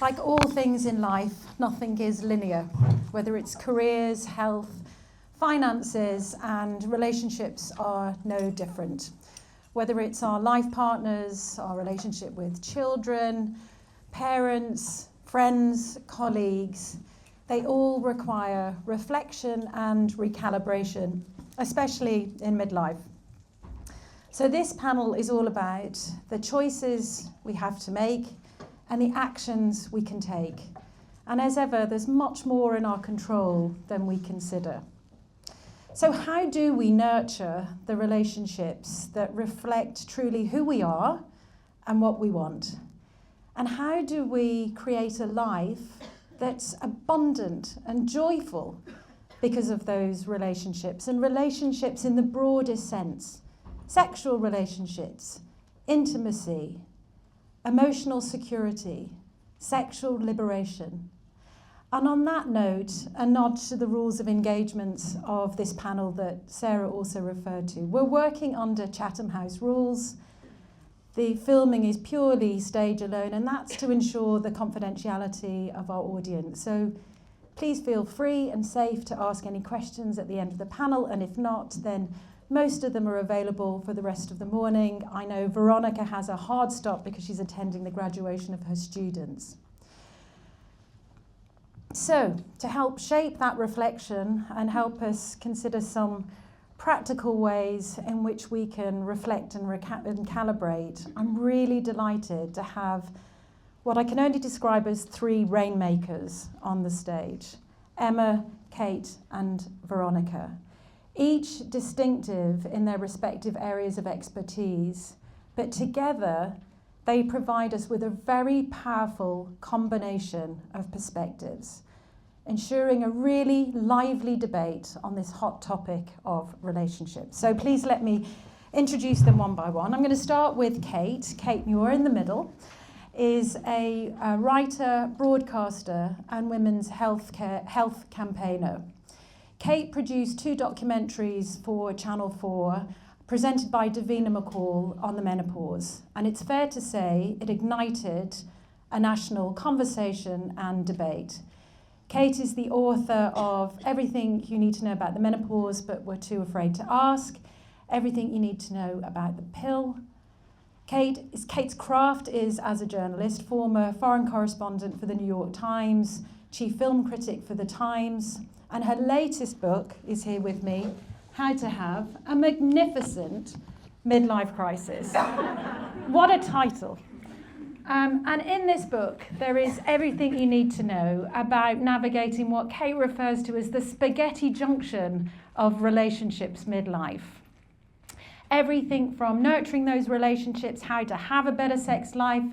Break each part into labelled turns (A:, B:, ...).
A: Like all things in life, nothing is linear, whether it's careers, health, finances, and relationships are no different. Whether it's our life partners, our relationship with children, parents, friends, colleagues, they all require reflection and recalibration, especially in midlife. So this panel is all about the choices we have to make and the actions we can take. And as ever, there's much more in our control than we consider. So how do we nurture the relationships that reflect truly who we are and what we want? And how do we create a life that's abundant and joyful because of those relationships, and relationships in the broadest sense? Sexual relationships, intimacy, emotional security, sexual liberation. And on that note, a nod to the rules of engagement of this panel that Sarah also referred to. We're working under Chatham House rules. The filming is purely stage alone, and that's to ensure the confidentiality of our audience. So please feel free and safe to ask any questions at the end of the panel, and if not, then most of them are available for the rest of the morning. I know Veronika has a hard stop because she's attending the graduation of her students. So, to help shape that reflection and help us consider some practical ways in which we can reflect and calibrate, I'm really delighted to have what I can only describe as three rainmakers on the stage: Emma, Kate, and Veronika. Each distinctive in their respective areas of expertise, but together they provide us with a very powerful combination of perspectives, ensuring a really lively debate on this hot topic of relationships. So please let me introduce them one by one. I'm going to start with Kate. Kate Muir in the middle is a writer, broadcaster, and women's health campaigner. Kate produced 2 documentaries for Channel 4, presented by Davina McCall, on the menopause. And it's fair to say it ignited a national conversation and debate. Kate is the author of Everything You Need to Know About the Menopause But Were Too Afraid to Ask, Everything You Need to Know About the Pill. Kate's craft is as a journalist, former foreign correspondent for the New York Times, chief film critic for the Times, and her latest book is here with me, How to Have a Magnificent Midlife Crisis. What a title. And in this book, there is everything you need to know about navigating what Kate refers to as the spaghetti junction of relationships midlife. Everything from nurturing those relationships, how to have a better sex life,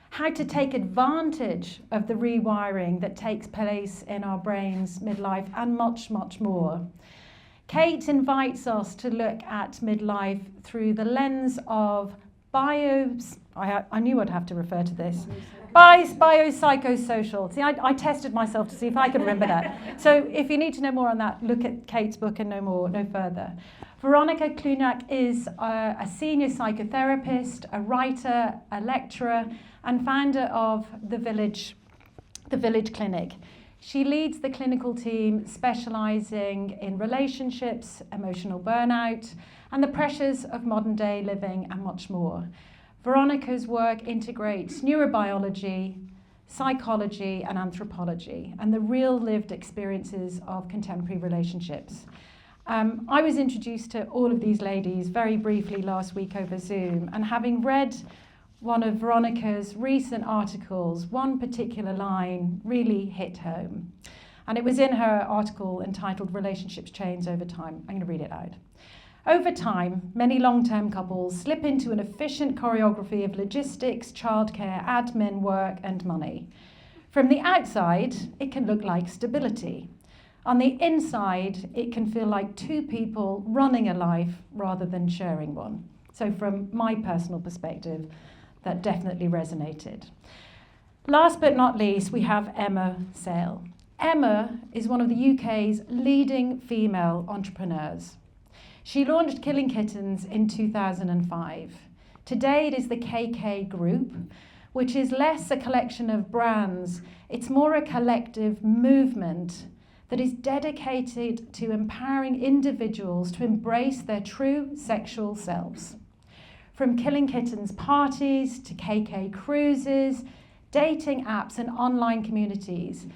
A: how to take advantage of the rewiring that takes place in our brains midlife, and much, much more. Kate invites us to look at midlife through the lens of I knew I'd have to refer to this. Biopsychosocial. See, I tested myself to see if I could remember that. So if you need to know more on that, look at Kate's book and no further. Veronika Kloucek is a senior psychotherapist, a writer, a lecturer, and founder of the Village Clinic. She leads the clinical team specialising in relationships, emotional burnout, and the pressures of modern day living, and much more. Veronika's work integrates neurobiology, psychology, and anthropology, and the real lived experiences of contemporary relationships. I was introduced to all of these ladies very briefly last week over Zoom, and having read one of Veronika's recent articles, one particular line really hit home. And it was in her article entitled Relationships Change Over Time. I'm going to read it out. Over time, many long-term couples slip into an efficient choreography of logistics, childcare, admin, work, and money. From the outside, it can look like stability. On the inside, it can feel like 2 people running a life rather than sharing one. So from my personal perspective, that definitely resonated. Last but not least, we have Emma Sayle. Emma is one of the UK's leading female entrepreneurs. She launched Killing Kittens in 2005. Today it is the KK Group, which is less a collection of brands. It's more a collective movement that is dedicated to empowering individuals to embrace their true sexual selves. From Killing Kittens parties to KK cruises, dating apps and online communities,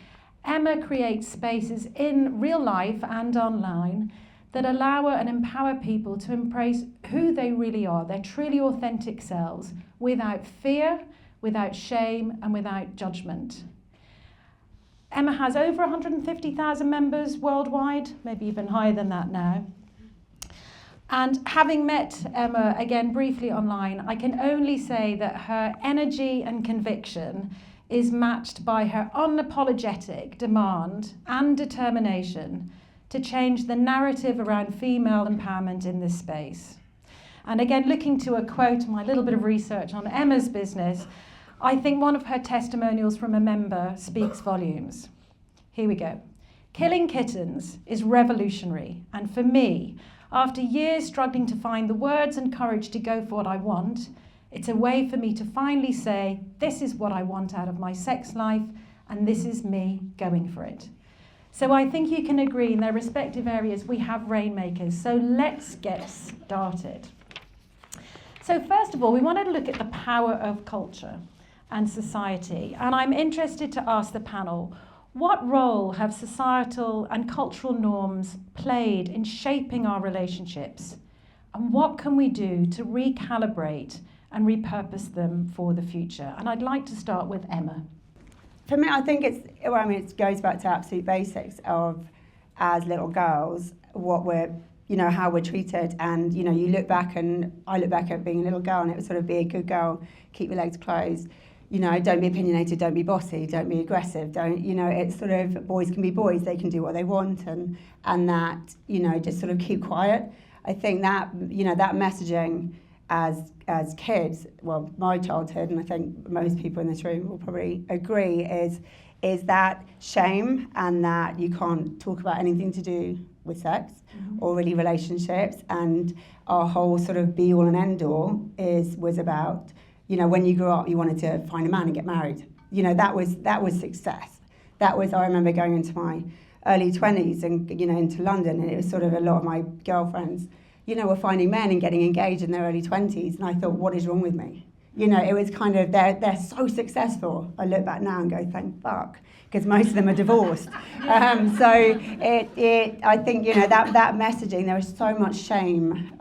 A: Emma creates spaces in real life and online that allow and empower people to embrace who they really are, their truly authentic selves, without fear, without shame, and without judgment. Emma has over 150,000 members worldwide, maybe even higher than that now. And having met Emma again briefly online, I can only say that her energy and conviction is matched by her unapologetic demand and determination to change the narrative around female empowerment in this space. And again, looking to a quote, my little bit of research on Emma's business, I think one of her testimonials from a member speaks volumes. Here we go. Killing Kittens is revolutionary, and for me, after years struggling to find the words and courage to go for what I want, it's a way for me to finally say, this is what I want out of my sex life, and this is me going for it. So I think you can agree in their respective areas we have rainmakers, so let's get started. So first of all, we wanted to look at the power of culture and society, and I'm interested to ask the panel, what role have societal and cultural norms played in shaping our relationships? And what can we do to recalibrate and repurpose them for the future? And I'd like to start with Emma.
B: For me, I think it goes back to absolute basics of, as little girls, what we're, how we're treated. And, you look back, and I look back at being a little girl, and it was sort of be a good girl, keep your legs closed. Don't be opinionated, don't be bossy, don't be aggressive, it's sort of, boys can be boys, they can do what they want, and that, just sort of keep quiet. I think that, that messaging as kids, well, my childhood, and I think most people in this room will probably agree, is that shame, and that you can't talk about anything to do with sex or really relationships, and our whole sort of be all and end all was about, when you grew up, you wanted to find a man and get married. That was success. That was, I remember going into my early 20s and, into London, and it was sort of a lot of my girlfriends, were finding men and getting engaged in their early 20s, and I thought, what is wrong with me? It was kind of, they're so successful. I look back now and go, thank fuck, because most of them are divorced. So I think, that messaging, there is so much shame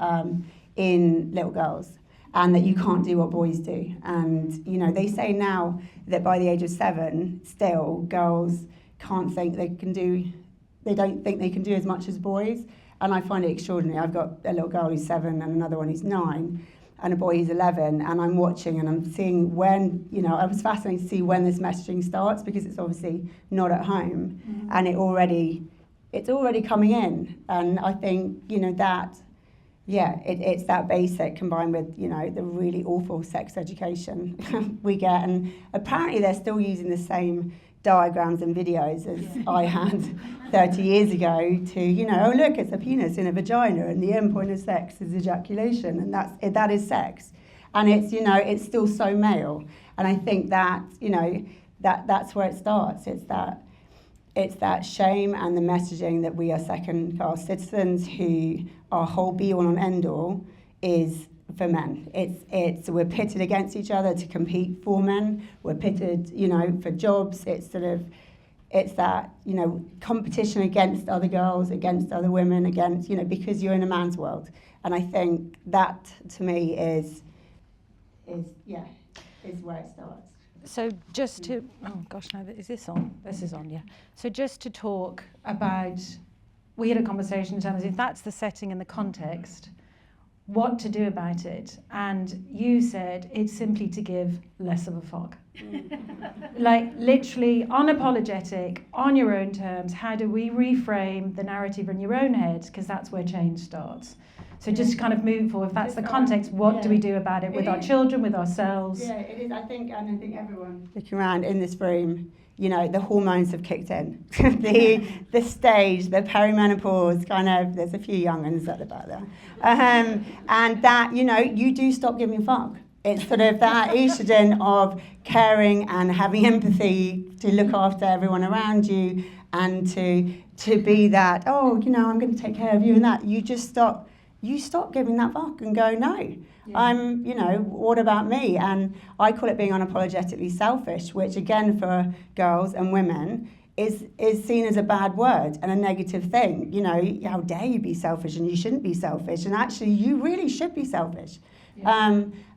B: in little girls, and that you can't do what boys do. And, they say now that by the age of 7, still, girls don't think they can do as much as boys. And I find it extraordinary. I've got a little girl who's 7 and another one who's 9, and a boy who's 11, and I'm watching and I'm seeing when, I was fascinated to see when this messaging starts, because it's obviously not at home, and it's already coming in. And I think, it's that basic combined with, the really awful sex education we get. And apparently they're still using the same diagrams and videos as I had 30 years ago to, oh, look, it's a penis in a vagina, and the end point of sex is ejaculation, and that is sex. And it's, it's still so male. And I think that, that's where it starts. It's that shame and the messaging that we are second-class citizens, who our whole be-all and end-all is for men. We're pitted against each other to compete for men. We're pitted, for jobs. It's that, competition against other girls, against other women, against, because you're in a man's world. And I think that, to me, is where it starts.
A: So just to, is this on? This is on, yeah. So just to talk about, we had a conversation in terms of, if that's the setting and the context, what to do about it. And you said it's simply to give less of a fuck. Like literally unapologetic, on your own terms. How do we reframe the narrative in your own head? Because that's where change starts. So just kind of move forward. If that's the context, what do we do about it with our children, with ourselves?
B: Yeah, it is. I think everyone looking around in this room, the hormones have kicked in. the stage, the perimenopause, kind of, there's a few young ones at the back there. And that, you do stop giving a fuck. It's sort of that estrogen of caring and having empathy to look after everyone around you and to be that, oh, you know, I'm going to take care of you and that. You stop giving that fuck and go, no, I'm, you know, what about me? And I call it being unapologetically selfish, which again for girls and women is seen as a bad word and a negative thing. You know, how dare you be selfish, and you shouldn't be selfish, and actually you really should be selfish.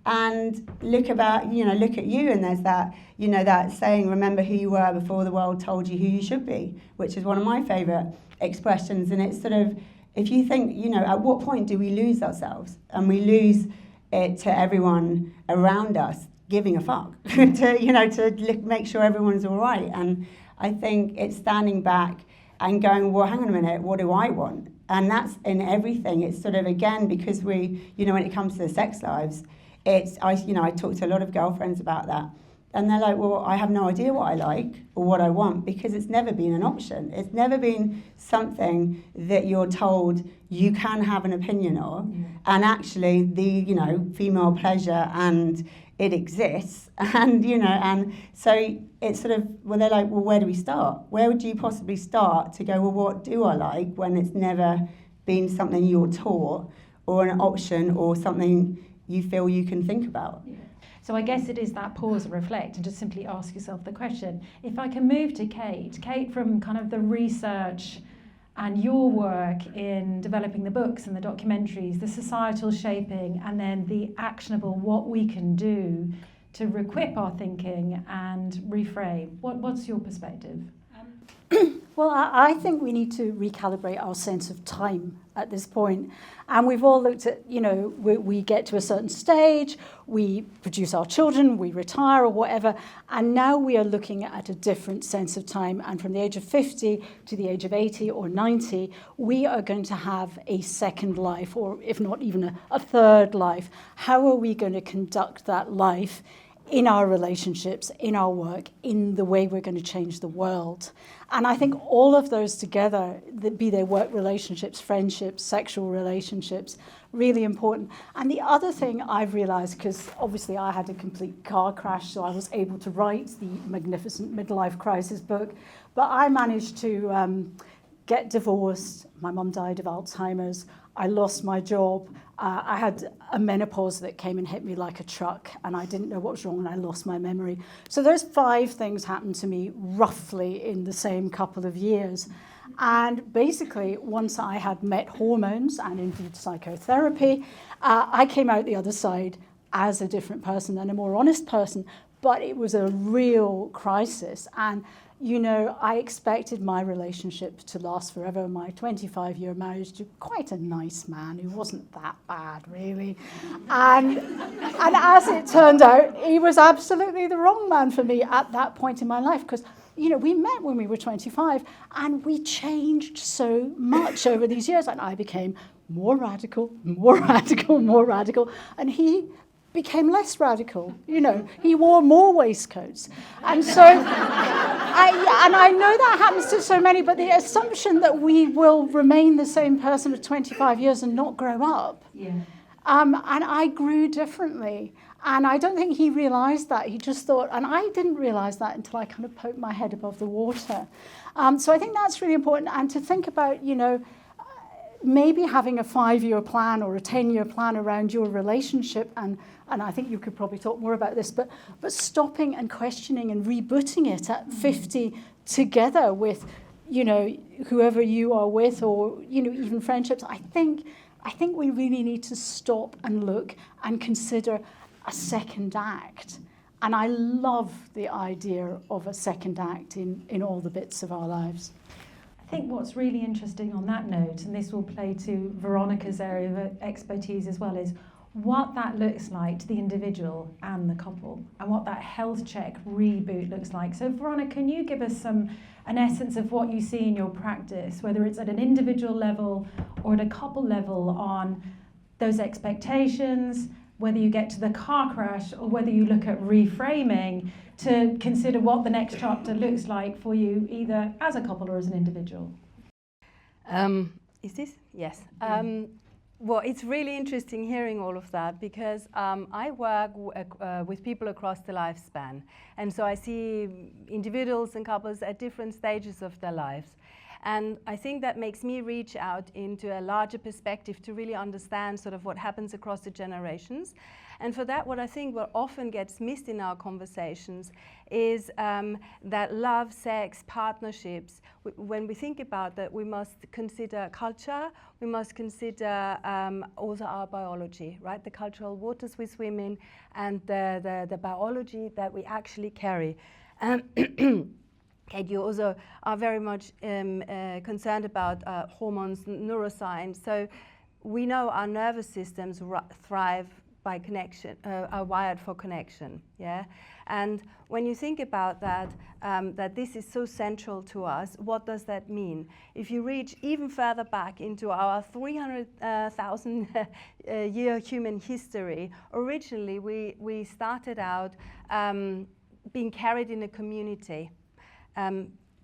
B: And look at you, and there's that, you know, that saying, remember who you were before the world told you who you should be, which is one of my favourite expressions. And it's sort of, if you think, you know, at what point do we lose ourselves? And we lose it to everyone around us giving a fuck, to make sure everyone's all right. And I think it's standing back and going, well, hang on a minute, what do I want? And that's in everything. It's sort of, again, because we, you know, when it comes to the sex lives, I talk to a lot of girlfriends about that. And they're like, well, I have no idea what I like or what I want, because it's never been an option. It's never been something that you're told you can have an opinion of. Yeah. And actually the, you know, female pleasure, and it exists. And, you know, and so it's sort of, well, they're like, well, where do we start? Where would you possibly start to go, well, what do I like, when it's never been something you're taught or an option or something you feel you can think about?
A: Yeah. So I guess it is that pause and reflect and just simply ask yourself the question. If I can move to Kate from kind of the research and your work in developing the books and the documentaries, the societal shaping, and then the actionable, what we can do to requip our thinking and reframe. What's your perspective?
C: Well, I think we need to recalibrate our sense of time at this point. And we've all looked at, you know, we get to a certain stage, we produce our children, we retire or whatever, and now we are looking at a different sense of time. And from the age of 50 to the age of 80 or 90, we are going to have a second life, or if not even a third life. How are we going to conduct that life in our relationships, in our work, in the way we're going to change the world? And I think all of those together, be they work relationships, friendships, sexual relationships, really important. And the other thing I've realized, because obviously I had a complete car crash, so I was able to write the magnificent midlife crisis book, but I managed to get divorced. My mum died of Alzheimer's. I lost my job. I had a menopause that came and hit me like a truck, and I didn't know what was wrong, and I lost my memory. So those 5 things happened to me roughly in the same couple of years. And basically, once I had met hormones and indeed psychotherapy, I came out the other side as a different person and a more honest person. But it was a real crisis. And you know, I expected my relationship to last forever. My 25-year marriage to quite a nice man who wasn't that bad, really. And as it turned out, he was absolutely the wrong man for me at that point in my life, because, you know, we met when we were 25, and we changed so much over these years. And I became more radical, and he became less radical. You know, he wore more waistcoats. And so, I know that happens to so many, but the assumption that we will remain the same person for 25 years and not grow up. Yeah. And I grew differently. And I don't think he realized that. He just thought, and I didn't realize that until I kind of poked my head above the water. So I think that's really important. And to think about, you know, maybe having a 5-year plan or a 10-year plan around your relationship, and I think you could probably talk more about this, but stopping and questioning and rebooting it at 50 together with, you know, whoever you are with, or, you know, even friendships. I think we really need to stop and look and consider a second act. And I love the idea of a second act in all the bits of our lives.
A: I think what's really interesting on that note, and this will play to Veronika's area of expertise as well, is what that looks like to the individual and the couple, and what that health check reboot looks like. So Veronika, can you give us an essence of what you see in your practice, whether it's at an individual level or at a couple level, on those expectations, whether you get to the car crash or whether you look at reframing to consider what the next chapter looks like for you, either as a couple or as an individual?
D: Is this? Yes. Well, it's really interesting hearing all of that because I work with people across the lifespan. And so I see individuals and couples at different stages of their lives. And I think that makes me reach out into a larger perspective to really understand sort of what happens across the generations. And for that, what I think what often gets missed in our conversations is that love, sex, partnerships, when we think about that, we must consider culture, we must consider also our biology, right? The cultural waters we swim in and the biology that we actually carry. Kate, you also are very much concerned about hormones, neuroscience. So we know our nervous systems thrive by connection, are wired for connection, yeah? And when you think about that, that this is so central to us, what does that mean? If you reach even further back into our 300,000 year human history, originally we started out being carried in a community.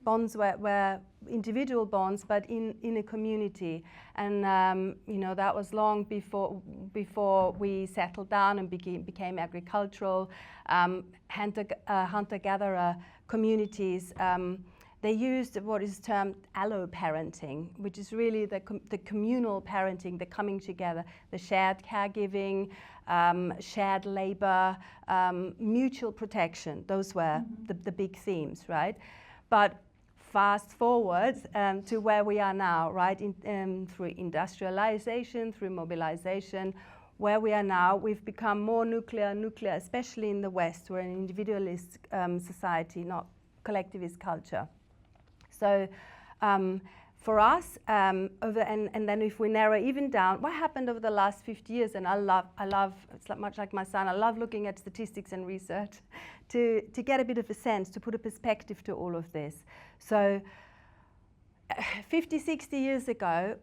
D: Bonds were individual bonds, but in a community, and that was long before we settled down and became agricultural hunter-gatherer communities. They used what is termed allo-parenting, which is really the communal parenting, the coming together, the shared caregiving, shared labor, mutual protection. Those were the big themes, right? But fast forward to where we are now, right? Through industrialization, through mobilization, where we are now, we've become more nuclear, especially in the West. We're an individualist society, not collectivist culture. So for us, and then if we narrow even down, what happened over the last 50 years, and I love, it's much like my son, I love looking at statistics and research to get a bit of a sense, to put a perspective to all of this. So 50, 60 years ago,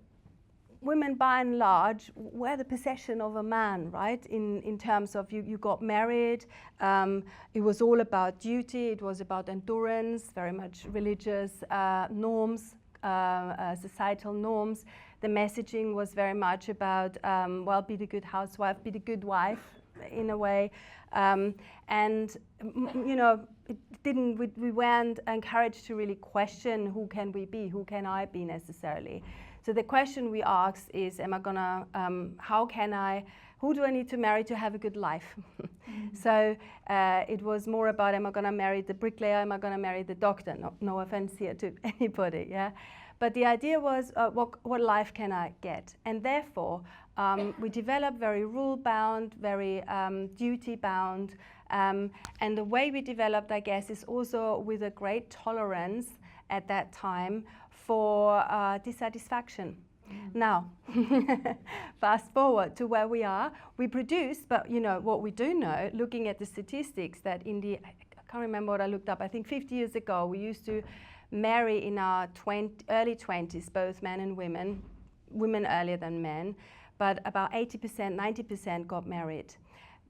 D: women by and large were the possession of a man, right? In terms of you got married, it was all about duty, it was about endurance, very much religious norms, societal norms. The messaging was very much about, well, be the good housewife, be the good wife, in a way. And we weren't encouraged to really question who can we be, who can I be necessarily. So the question we asked is, who do I need to marry to have a good life? So it was more about, am I going to marry the bricklayer? Am I going to marry the doctor? No offense here to anybody, yeah. But the idea was, what life can I get? And therefore, we developed very rule-bound, very duty-bound. And the way we developed, I guess, is also with a great tolerance at that time for dissatisfaction. Now, fast forward to where we are. We produce, but what we do know, looking at the statistics, that I can't remember what I looked up, I think 50 years ago, we used to marry in our early 20s, both men and women earlier than men, but about 80%, 90% got married.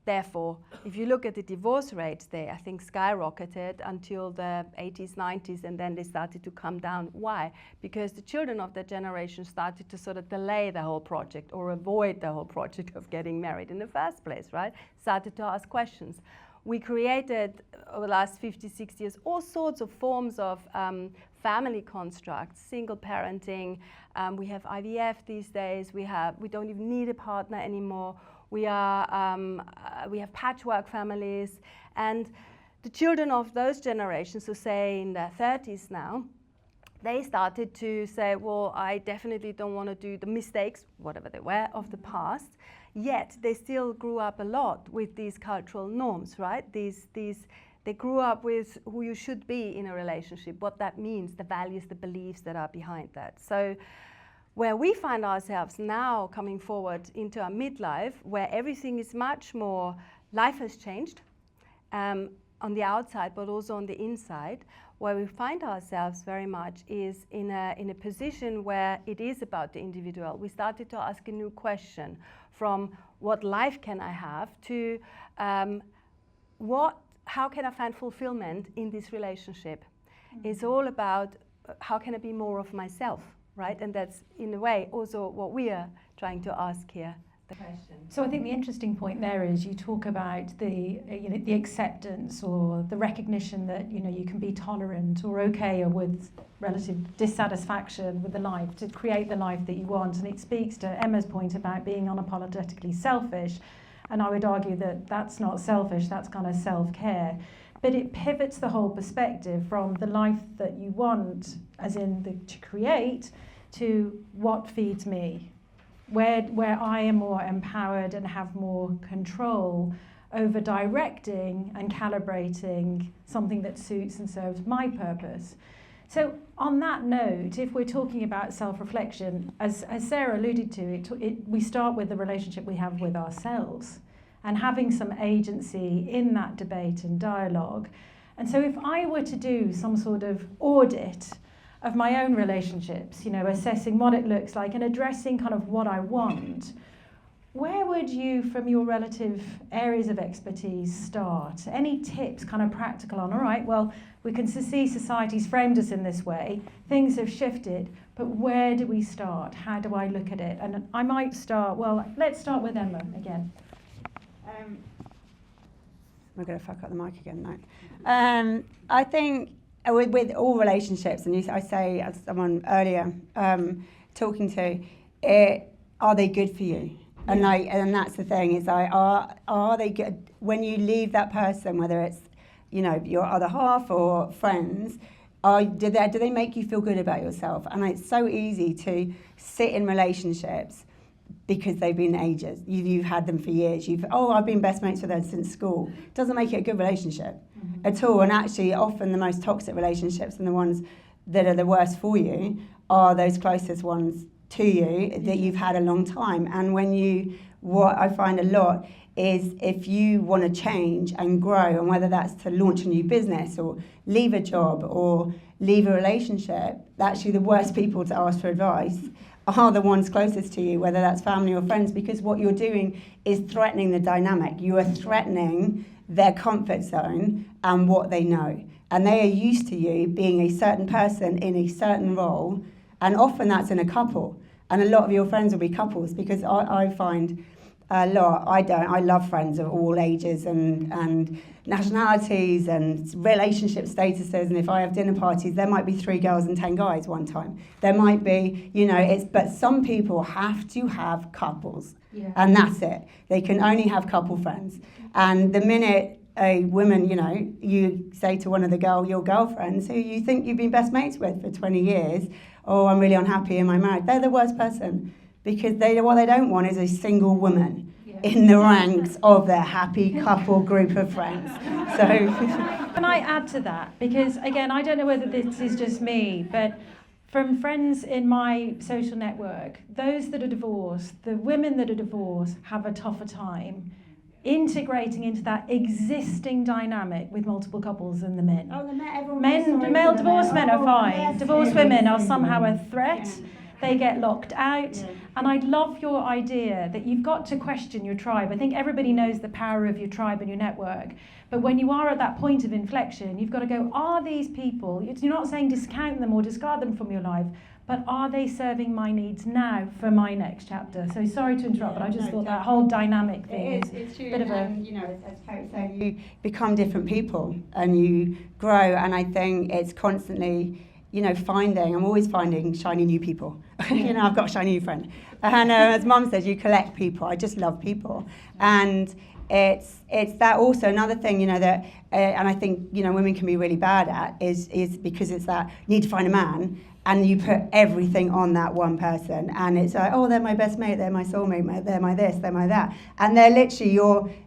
D: Therefore, if you look at the divorce rates, they, I think, skyrocketed until the 80s, 90s, and then they started to come down. Why? Because the children of that generation started to sort of delay the whole project or avoid the whole project of getting married in the first place, right? Started to ask questions. We created, over the last 50, 60 years, all sorts of forms of family constructs, single parenting. We have IVF these days. We don't even need a partner anymore. We have patchwork families, and the children of those generations, so say in their 30s now, they started to say, well, I definitely don't want to do the mistakes, whatever they were, of the past. Yet they still grew up a lot with these cultural norms, right? They grew up with who you should be in a relationship, what that means, the values, the beliefs that are behind that. So where we find ourselves now coming forward into our midlife, where everything is much more, life has changed on the outside, but also on the inside, where we find ourselves very much is in a position where it is about the individual. We started to ask a new question from what life can I have to how can I find fulfillment in this relationship? Mm-hmm. It's all about how can I be more of myself? Right, and that's in a way also what we are trying to ask here. The question.
A: So I think the interesting point there is you talk about the the acceptance or the recognition that you can be tolerant or okay or with relative dissatisfaction with the life to create the life that you want, and it speaks to Emma's point about being unapologetically selfish, and I would argue that that's not selfish, that's kind of self-care, but it pivots the whole perspective from the life that you want, as in to create, to what feeds me. Where I am more empowered and have more control over directing and calibrating something that suits and serves my purpose. So on that note, if we're talking about self-reflection, as Sarah alluded to, we start with the relationship we have with ourselves and having some agency in that debate and dialogue. And so if I were to do some sort of audit of my own relationships, assessing what it looks like and addressing kind of what I want, where would you, from your relative areas of expertise, start? Any tips, kind of practical on, all right, well, we can see society's framed us in this way, things have shifted, but where do we start? How do I look at it? And I might start, let's start with Emma again.
B: Am I going to fuck up the mic again? No. I think with all relationships, and I say as someone earlier talking to, are they good for you? And and that's the thing, is are they good when you leave that person, whether it's your other half or friends? Do they make you feel good about yourself? And it's so easy to sit in relationships because they've been ages. You've had them for years. I've been best mates with them since school. Doesn't make it a good relationship at all. And actually, often the most toxic relationships and the ones that are the worst for you are those closest ones to you that you've had a long time. And what I find a lot is if you want to change and grow, and whether that's to launch a new business or leave a job or leave a relationship, actually the worst people to ask for advice are the ones closest to you, whether that's family or friends, because what you're doing is threatening the dynamic. You are threatening their comfort zone and what they know. And they are used to you being a certain person in a certain role, and often that's in a couple. And a lot of your friends will be couples, because I find a lot, I love friends of all ages and nationalities and relationship statuses, and if I have dinner parties, there might be 3 girls and 10 guys one time. There might be, but some people have to have couples, and that's it. They can only have couple friends. And the minute a woman, you say to one of your girlfriends who you think you've been best mates with for 20 years, oh, I'm really unhappy in my marriage, they're the worst person. Because what they don't want is a single woman in the ranks of their happy couple group of friends. So,
A: can I add to that? Because again, I don't know whether this is just me, but from friends in my social network, those that are divorced, the women that are divorced have a tougher time integrating into that existing dynamic with multiple couples than the men. Male divorced men are fine. Divorced women are somehow a threat. They get locked out. And I love your idea that you've got to question your tribe. I think everybody knows the power of your tribe and your network. But when you are at that point of inflection, you've got to go, are these people, you're not saying discount them or discard them from your life, but are they serving my needs now for my next chapter? So sorry to interrupt, but I just thought that whole dynamic thing is a bit of a...
B: as Kate said, you become different people and you grow, and I think it's constantly... I'm always finding shiny new people. I've got a shiny new friend. And as Mum says, you collect people. I just love people. And it's that also another thing, that, and I think, women can be really bad at is because it's that you need to find a man and you put everything on that one person. And it's like, oh, they're my best mate, they're my soulmate, they're my this, they're my that. And they're literally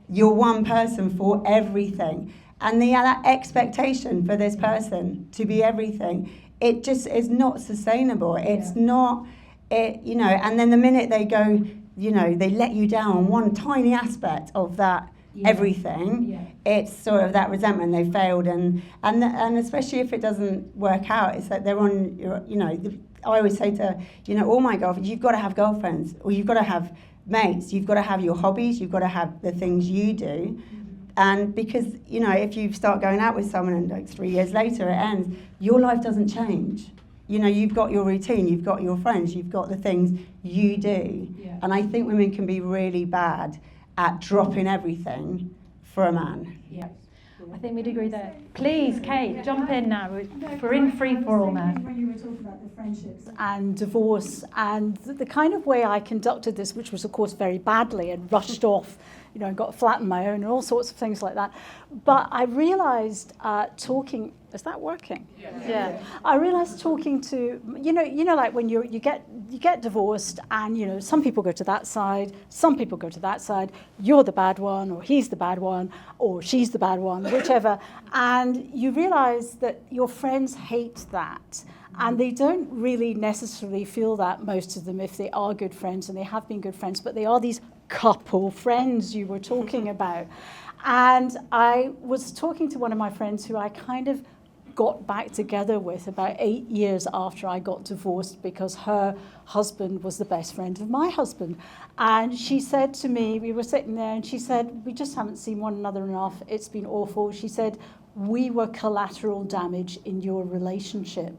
B: your one person for everything. And that expectation for this person to be everything, it just is not sustainable. It's not, and then the minute they go, they let you down on one tiny aspect of that everything, it's sort of that resentment, they failed. And especially if it doesn't work out, it's like they're on, I always say to, all my girlfriends, you've got to have girlfriends, or you've got to have mates, you've got to have your hobbies, you've got to have the things you do. And because, if you start going out with someone and 3 years later it ends, your life doesn't change. you know, you've got your routine, you've got your friends, you've got the things you do.
A: Yeah.
B: And I think women can be really bad at dropping everything for a man.
A: Yeah. I think we'd agree there. Please, Kate, jump in now. We're in free for all now.
C: When you were talking about the friendships and divorce and the kind of way I conducted this, which was of course very badly and rushed off, you know, and got a flat on my own and all sorts of things like that. But I realised talking, is that working? Yeah. I realised talking to, you know, like when you get divorced and, you know, some people go to that side, some people go to that side, you're the bad one or he's the bad one or she's the bad one, whichever. And you realise that your friends hate that. And they don't really necessarily feel that, most of them, if they are good friends, and they have been good friends, but they are these couple friends you were talking about. And I was talking to one of my friends who I kind of got back together with about 8 years after I got divorced, because her husband was the best friend of my husband. And she said to me, we were sitting there, and she said, we just haven't seen one another enough. It's been awful. She said, we were collateral damage in your relationship.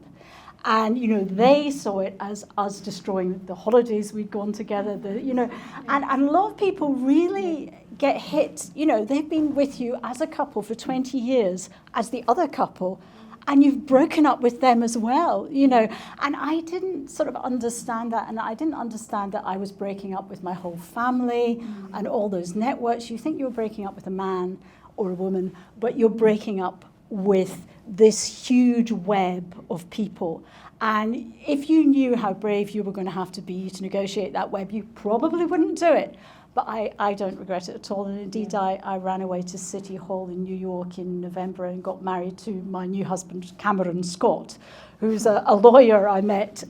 C: And, you know, they saw it as us destroying the holidays we'd gone together, you know, and a lot of people really get hit. You know, they've been with you as a couple for 20 years as the other couple, and you've broken up with them as well, you know. And I didn't sort of understand that, and I didn't understand that I was breaking up with my whole family and all those networks. You think you're breaking up with a man or a woman, but you're breaking up with this huge web of people. And if you knew how brave you were going to have to be to negotiate that web, you probably wouldn't do it. But I don't regret it at all. And indeed, I ran away to City Hall in New York in November and got married to my new husband, Cameron Scott, who's a lawyer I met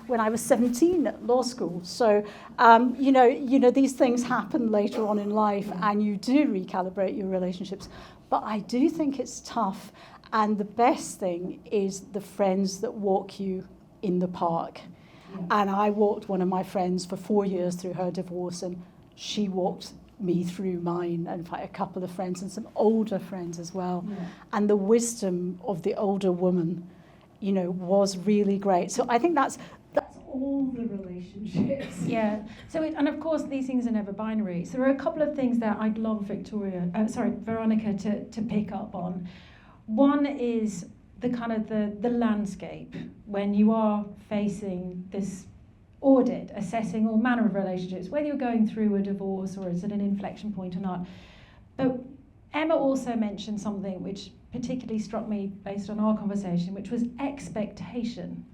C: when I was 17 at law school. So, you know, these things happen later on in life, and you do recalibrate your relationships. But I do think it's tough. And the best thing is the friends that walk you in the park. Yeah. And I walked one of my friends for 4 years through her divorce, and she walked me through mine, and in fact a couple of friends and some older friends as well. Yeah. And the wisdom of the older woman, you know, was really great. So I think that's all the relationships.
A: Yeah. So, and of course, these things are never binary. So there are a couple of things that I'd love Veronika to pick up on. One is the kind of the landscape when you are facing this audit, assessing all manner of relationships, whether you're going through a divorce or it's at an inflection point or not. But Emma also mentioned something which particularly struck me based on our conversation, which was expectation.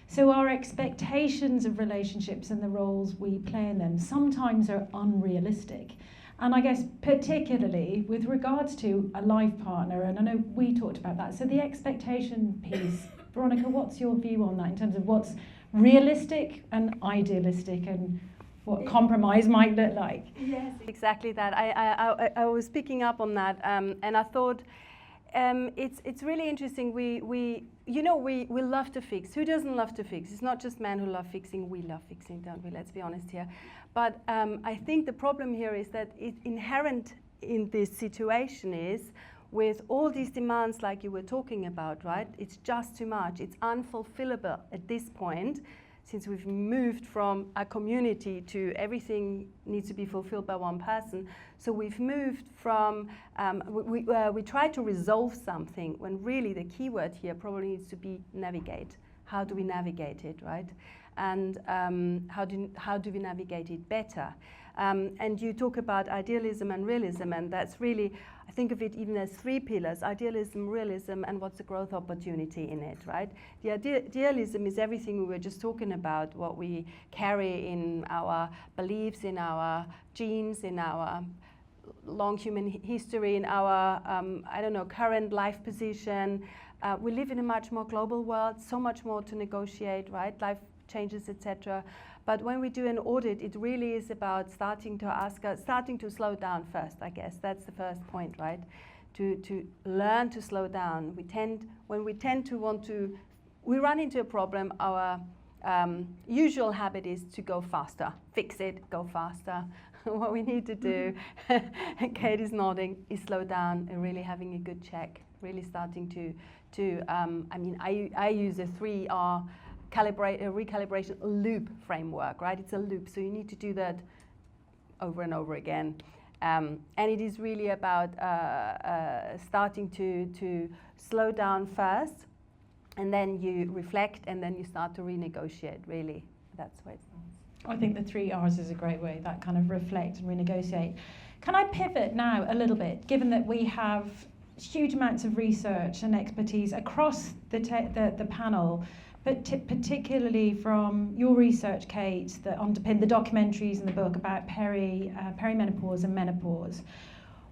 A: So our expectations of relationships and the roles we play in them sometimes are unrealistic. And I guess particularly with regards to a life partner, and I know we talked about that. So the expectation piece, Veronika, what's your view on that in terms of what's realistic and idealistic and what compromise might look like?
D: Yes, exactly that. I was picking up on that, and I thought it's really interesting. We love to fix. Who doesn't love to fix? It's not just men who love fixing. We love fixing, don't we? Let's be honest here. But I think the problem here is that inherent in this situation is with all these demands like you were talking about, right? It's just too much. It's unfulfillable at this point, since we've moved from a community to everything needs to be fulfilled by one person. So we've moved from, we try to resolve something when really the key word here probably needs to be navigate. How do we navigate it, right? And how do we navigate it better? And you talk about idealism and realism, and that's really, I think of it even as three pillars: idealism, realism, and what's the growth opportunity in it, right? The idealism is everything we were just talking about, what we carry in our beliefs, in our genes, in our long human history, in our, current life position. We live in a much more global world, so much more to negotiate, right? Life changes, etc. But when we do an audit, it really is about starting to slow down first, I guess. That's the first point, right? To learn to slow down. When we run into a problem, our usual habit is to go faster. Fix it, go faster. what we need to do, and Kate is nodding, is slow down and really having a good check, really starting to I use a 3R recalibration loop framework, right? It's a loop, so you need to do that over and over again. And it is really about starting to slow down first, and then you reflect, and then you start to renegotiate, really. That's what it
A: I think the 3 R's is a great way, that kind of reflect and renegotiate. Can I pivot now a little bit, given that we have huge amounts of research and expertise across the panel, but particularly from your research, Kate, that underpinned the documentaries in the book about perimenopause and menopause.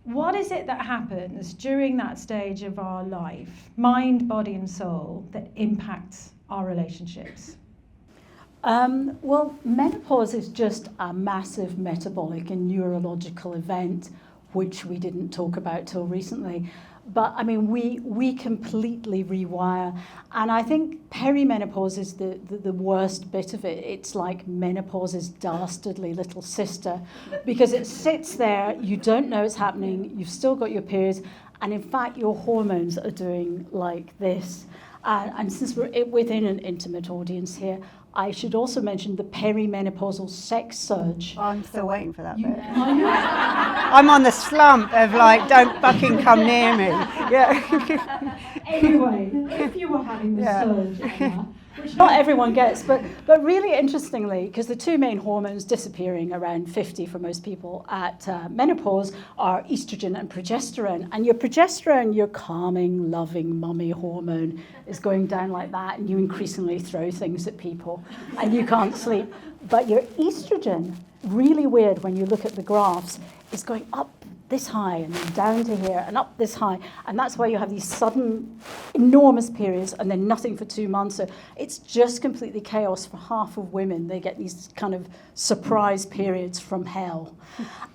A: What is it that happens during that stage of our life, mind, body and soul, that impacts our relationships?
C: Well, menopause is just a massive metabolic and neurological event, which we didn't talk about till recently. But I mean, we completely rewire. And I think perimenopause is the worst bit of it. It's like menopause's dastardly little sister, because it sits there, you don't know it's happening, you've still got your periods, and in fact, your hormones are doing like this. And since we're within an intimate audience here, I should also mention the perimenopausal sex surge.
B: Oh, I'm still waiting for that bit. I'm on the slump of like, don't fucking come near me. Yeah.
C: Anyway, if you were having the surge, Emma, which not everyone gets, but really interestingly, because the two main hormones disappearing around 50 for most people at menopause are estrogen and progesterone. And your progesterone, your calming, loving, mummy hormone, is going down like that, and you increasingly throw things at people, and you can't sleep. But your estrogen, really weird when you look at the graphs, is going up this high and then down to here and up this high, and that's why you have these sudden enormous periods and then nothing for 2 months. So it's just completely chaos for half of women. They get these kind of surprise periods from hell.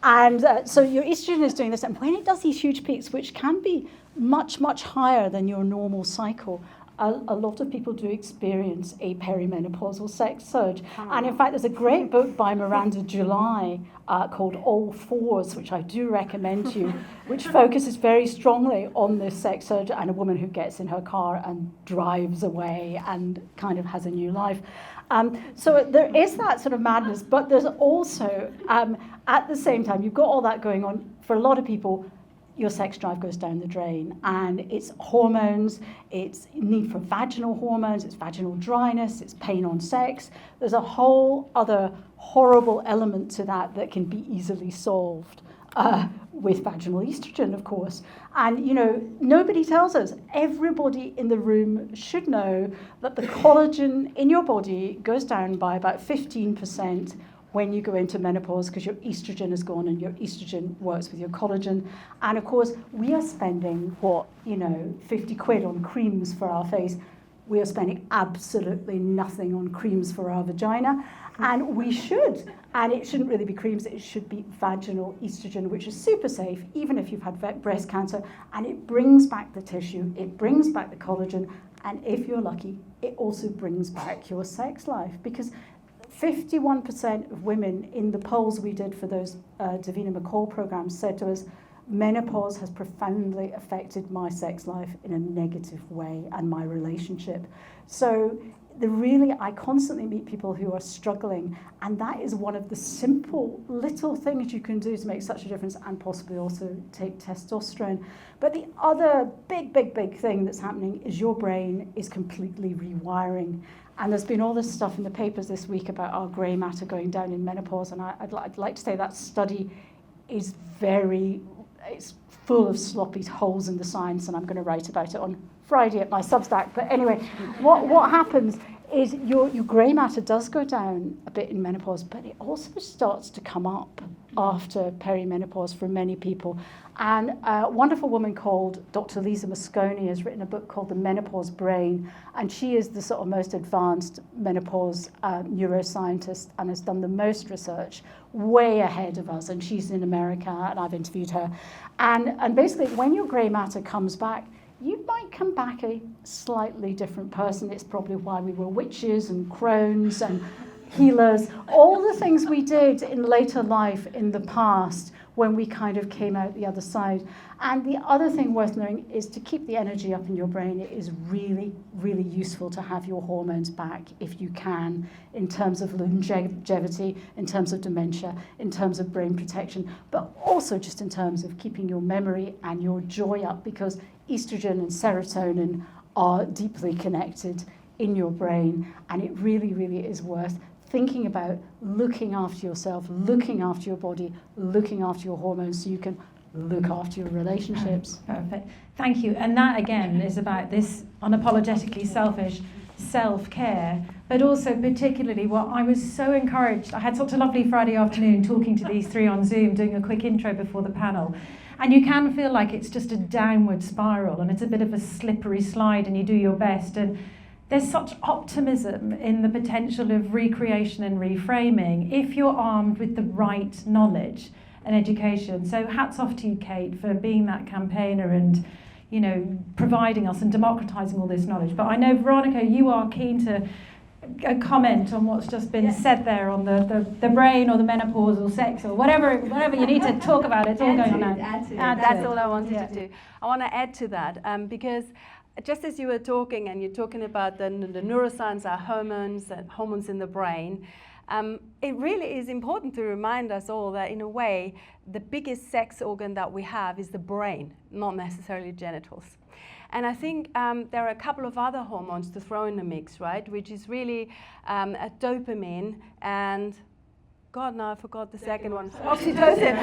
C: And so your estrogen is doing this, and when it does these huge peaks, which can be much, much higher than your normal cycle, a lot of people do experience a perimenopausal sex surge. And in fact, there's a great book by Miranda July called All Fours, which I do recommend to you, which focuses very strongly on this sex surge and a woman who gets in her car and drives away and kind of has a new life. So there is that sort of madness, but there's also, at the same time, you've got all that going on. For a lot of people, your sex drive goes down the drain, and it's hormones, it's need for vaginal hormones, it's vaginal dryness, it's pain on sex. There's a whole other horrible element to that can be easily solved with vaginal estrogen, of course. And, you know, nobody tells us. Everybody in the room should know that the collagen in your body goes down by about 15% when you go into menopause, because your estrogen is gone, and your estrogen works with your collagen. And of course, we are spending 50 quid on creams for our face. We are spending absolutely nothing on creams for our vagina. And we should. And it shouldn't really be creams, it should be vaginal estrogen, which is super safe, even if you've had breast cancer. And it brings back the tissue, it brings back the collagen, and if you're lucky, it also brings back your sex life. Because 51% of women in the polls we did for those Davina McCall programs said to us, menopause has profoundly affected my sex life in a negative way and my relationship. So I constantly meet people who are struggling, and that is one of the simple little things you can do to make such a difference, and possibly also take testosterone. But the other big thing that's happening is your brain is completely rewiring. And there's been all this stuff in the papers this week about our grey matter going down in menopause, and I'd like to say that study is it's full of sloppy holes in the science, and I'm going to write about it on Friday at my Substack. But anyway, what happens is your grey matter does go down a bit in menopause, but it also starts to come up after perimenopause for many people. And a wonderful woman called Dr. Lisa Mosconi has written a book called The Menopause Brain, and she is the sort of most advanced menopause neuroscientist and has done the most research, way ahead of us, and she's in America, and I've interviewed her. And basically, when your grey matter comes back, you might come back a slightly different person. It's probably why we were witches and crones and healers, all the things we did in later life in the past when we kind of came out the other side. And the other thing worth knowing is to keep the energy up in your brain. It is really, really useful to have your hormones back if you can, in terms of longevity, in terms of dementia, in terms of brain protection, but also just in terms of keeping your memory and your joy up, because estrogen and serotonin are deeply connected in your brain, and it really, really is worth thinking about looking after yourself, looking after your body, looking after your hormones so you can look after your relationships.
A: Perfect. Thank you. And that, again, is about this unapologetically selfish self-care, but also particularly what I was so encouraged. I had such a lovely Friday afternoon talking to these three on Zoom, doing a quick intro before the panel. And you can feel like it's just a downward spiral and it's a bit of a slippery slide and you do your best. And there's such optimism in the potential of recreation and reframing if you're armed with the right knowledge and education. So hats off to you, Kate, for being that campaigner and, you know, providing us and democratising all this knowledge. But I know, Veronika, you are keen to comment on what's just been said there on the brain or the menopause or sex or whatever you need to talk about. It's all going on now.
D: That's all I wanted to do. I want to add to that because just as you were talking and you're talking about the neuroscience, our hormones and hormones in the brain, it really is important to remind us all that in a way the biggest sex organ that we have is the brain, not necessarily genitals. And I think there are a couple of other hormones to throw in the mix, right? Which is really a dopamine and, God, now I forgot the second one. Oxytocin.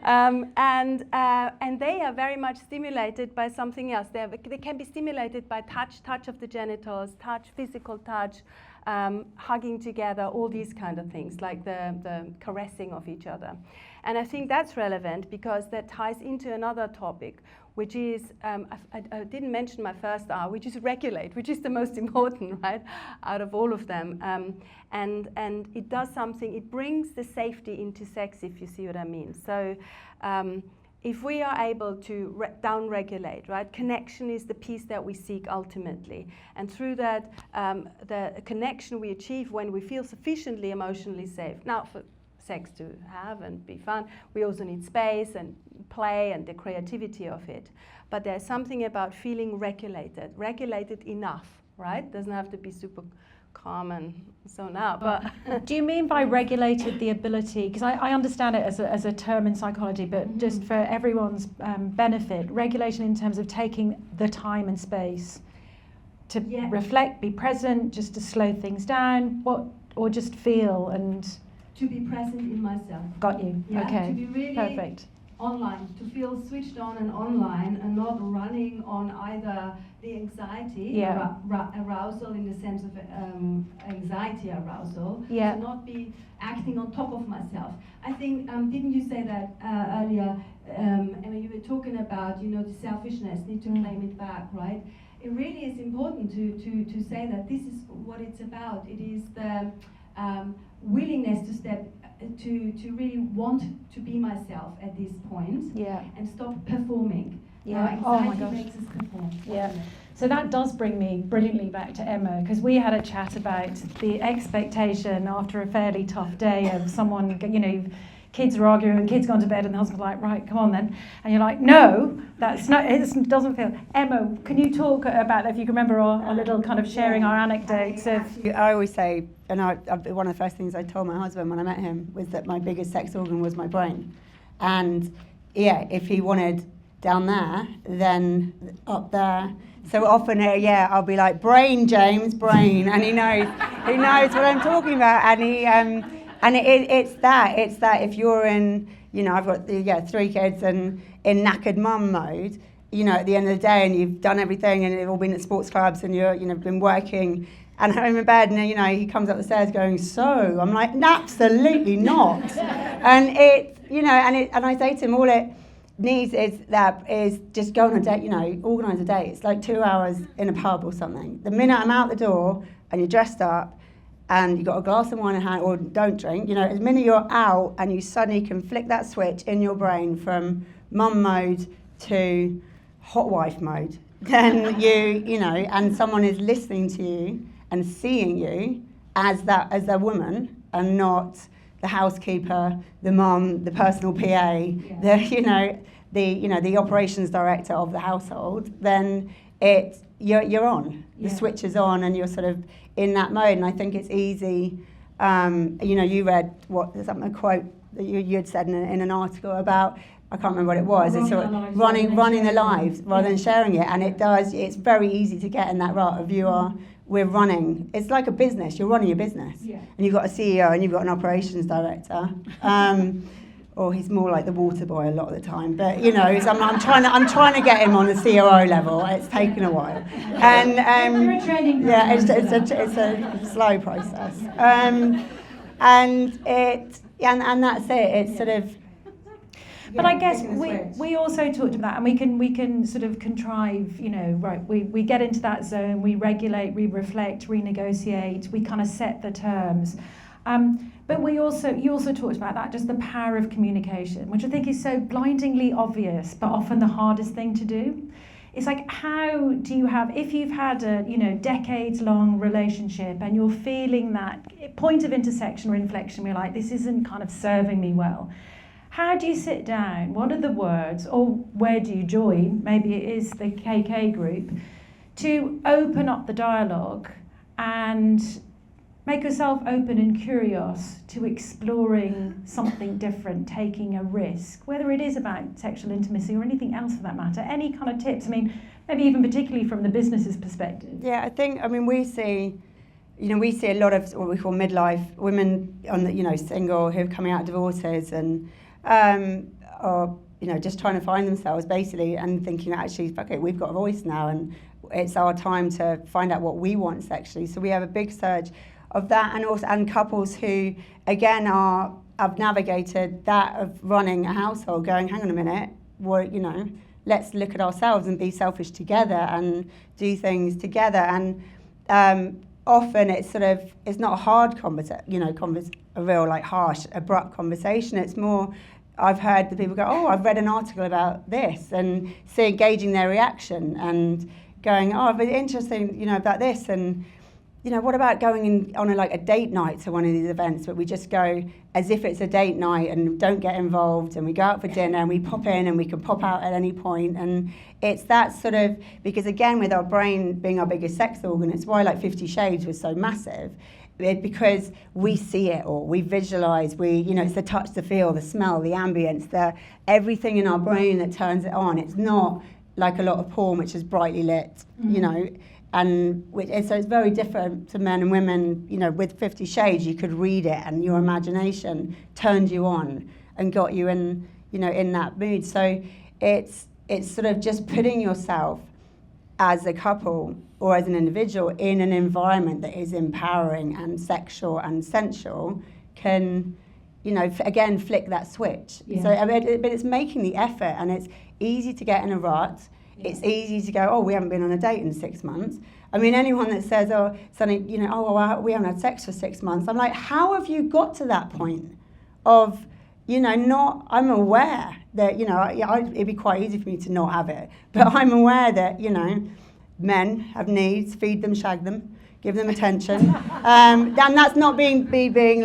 D: And they are very much stimulated by something else. They can be stimulated by touch of the genitals, physical touch, hugging together, all these kind of things, like the caressing of each other. And I think that's relevant because that ties into another topic, which is, I didn't mention my first R, which is regulate, which is the most important, right, out of all of them. And it does something, it brings the safety into sex, if you see what I mean. So if we are able to down-regulate, right, connection is the piece that we seek ultimately. And through that, the connection we achieve when we feel sufficiently emotionally safe. Now, for sex to have and be fun, we also need space and play and the creativity of it. But there's something about feeling regulated enough, right? Doesn't have to be super calm and so now. But
A: do you mean by regulated the ability, because I understand it as a term in psychology, but just for everyone's benefit, regulation in terms of taking the time and space to reflect, be present, just to slow things down, or just feel and
E: to be present in myself.
A: Got you.
E: Yeah,
A: okay.
E: To be really
A: perfect.
E: Online, to feel switched on and online and not running on either the anxiety, arousal in the sense of anxiety arousal, to not be acting on top of myself. I think, didn't you say that earlier, Emma, you were talking about, you know, the selfishness, need to claim it back, right? It really is important to say that this is what it's about. It is the willingness to step to really want to be myself at this point and stop performing.
A: Oh my gosh.
E: Makes us perform.
A: So that does bring me brilliantly back to Emma, because we had a chat about the expectation after a fairly tough day of someone, you know, kids are arguing and kids gone to bed and the husband's like, right, come on then. And you're like, no, that's not, it doesn't feel. Emma, can you talk about, if you can remember our little kind of sharing our anecdotes of...
B: I always say, and one of the first things I told my husband when I met him was that my biggest sex organ was my brain. And yeah, if he wanted down there, then up there. So often, I'll be like, brain, James, brain. And he knows what I'm talking about. And he... And it's that if you're in, you know, I've got 3 kids and in knackered mum mode, you know, at the end of the day and you've done everything and you've all been at sports clubs and you're, you know, been working and home in bed and, you know, he comes up the stairs going, so, I'm like, absolutely not. And it, you know, and I say to him, all it needs is just go on a date, you know, organise a date. It's like 2 hours in a pub or something. The minute I'm out the door and you're dressed up, and you've got a glass of wine in hand, or don't drink, you know, as minute you're out and you suddenly can flick that switch in your brain from mum mode to hot wife mode, then you know, and someone is listening to you and seeing you as a woman, and not the housekeeper, the mum, the personal PA, the operations director of the household, then you're on. The switch is on, and you're sort of in that mode. And I think it's easy. You read a quote that you had said in an article about, I can't remember what it was. It's sort of running the lives rather than sharing it, and it's very easy to get in that rut of we're running. It's like a business. You're running your business, and you've got a CEO and you've got an operations director, or he's more like the water boy a lot of the time. But so I'm trying to get him on the COO level. It's taken a while, and it's a slow process, and that's it. It's sort of.
A: But I guess we also talked about that, and we can sort of contrive, we get into that zone, we regulate, we reflect, renegotiate, we kind of set the terms. But you also talked about that, just the power of communication, which I think is so blindingly obvious, but often the hardest thing to do. It's like, how do you if you've had a decades-long relationship and you're feeling that point of intersection or inflection, where you're like, this isn't kind of serving me well. How do you sit down? What are the words? Or where do you join? Maybe it is the KK group, to open up the dialogue and make yourself open and curious to exploring something different, taking a risk, whether it is about sexual intimacy or anything else for that matter. Any kind of tips? I mean, maybe even particularly from the business's perspective.
B: Yeah, we see a lot of what we call midlife women single who are coming out of divorces and or just trying to find themselves basically, and thinking actually, okay, we've got a voice now, and it's our time to find out what we want sexually. So we have a big surge of that, and couples who again have navigated that of running a household, going, hang on a minute, let's look at ourselves and be selfish together and do things together. And often it's not a hard a real harsh, abrupt conversation. It's more, I've heard the people go, oh, I've read an article about this, and engaging their reaction and going, oh, I've been interested, about this, and what about going on a date night to one of these events, but we just go as if it's a date night and don't get involved, and we go out for dinner and we pop in and we can pop out at any point. And it's that sort of, because again, with our brain being our biggest sex organ, it's why 50 Shades was so massive. Because we see it all, we visualize, it's the touch, the feel, the smell, the ambience, everything in our brain that turns it on. It's not like a lot of porn, which is brightly lit, and so it's very different to men and women. With 50 Shades, you could read it, and your imagination turned you on and got you in, in that mood. So it's sort of just putting yourself as a couple or as an individual in an environment that is empowering and sexual and sensual can, again, flick that switch. Yeah. So, but it's making the effort, and it's easy to get in a rut. Yeah. It's easy to go, oh, we haven't been on a date in 6 months. I mean, anyone that says, oh, something, we haven't had sex for 6 months. I'm like, how have you got to that point of, I'm aware that, it'd be quite easy for me to not have it, but I'm aware that, men have needs, feed them, shag them, give them attention. And that's not being and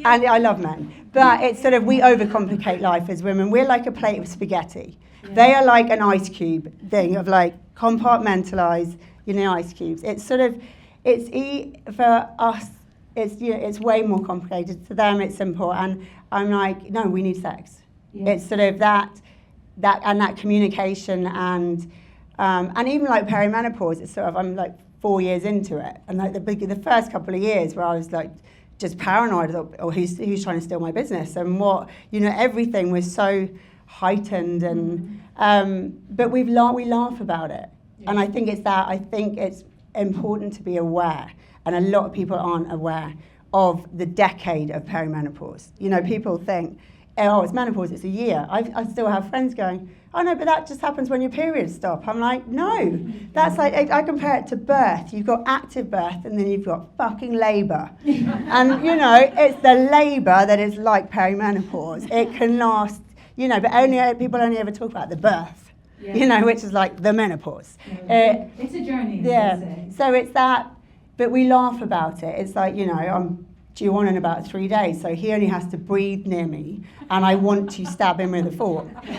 B: I love men. But it's sort of, we overcomplicate life as women. We're like a plate of spaghetti. Yeah. They are like an ice cube thing of compartmentalize, ice cubes. It's sort of, for us, it's way more complicated. To them, it's simple. And I'm like, no, we need sex. Yeah. It's sort of that communication and even perimenopause. It's sort of, I'm 4 years into it, and the first couple of years where I was just paranoid, or who's trying to steal my business, and what everything was so heightened, and but we laugh about it, yeah. And I think it's important to be aware, and a lot of people aren't aware of the decade of perimenopause. People think, oh, it's menopause, it's a year. I still have friends going, oh no, but that just happens when your periods stop. I'm like, no, that's I compare it to birth. You've got active birth, and then you've got fucking labour. And it's the labour that is like perimenopause. It can last, but people only ever talk about the birth, yeah. Which is like the menopause.
E: Yeah. It's a journey.
B: Yeah. So it's that, but we laugh about it. It's like, you know, I'm due on in about 3 days, so he only has to breathe near me, and I want to stab him with a fork. But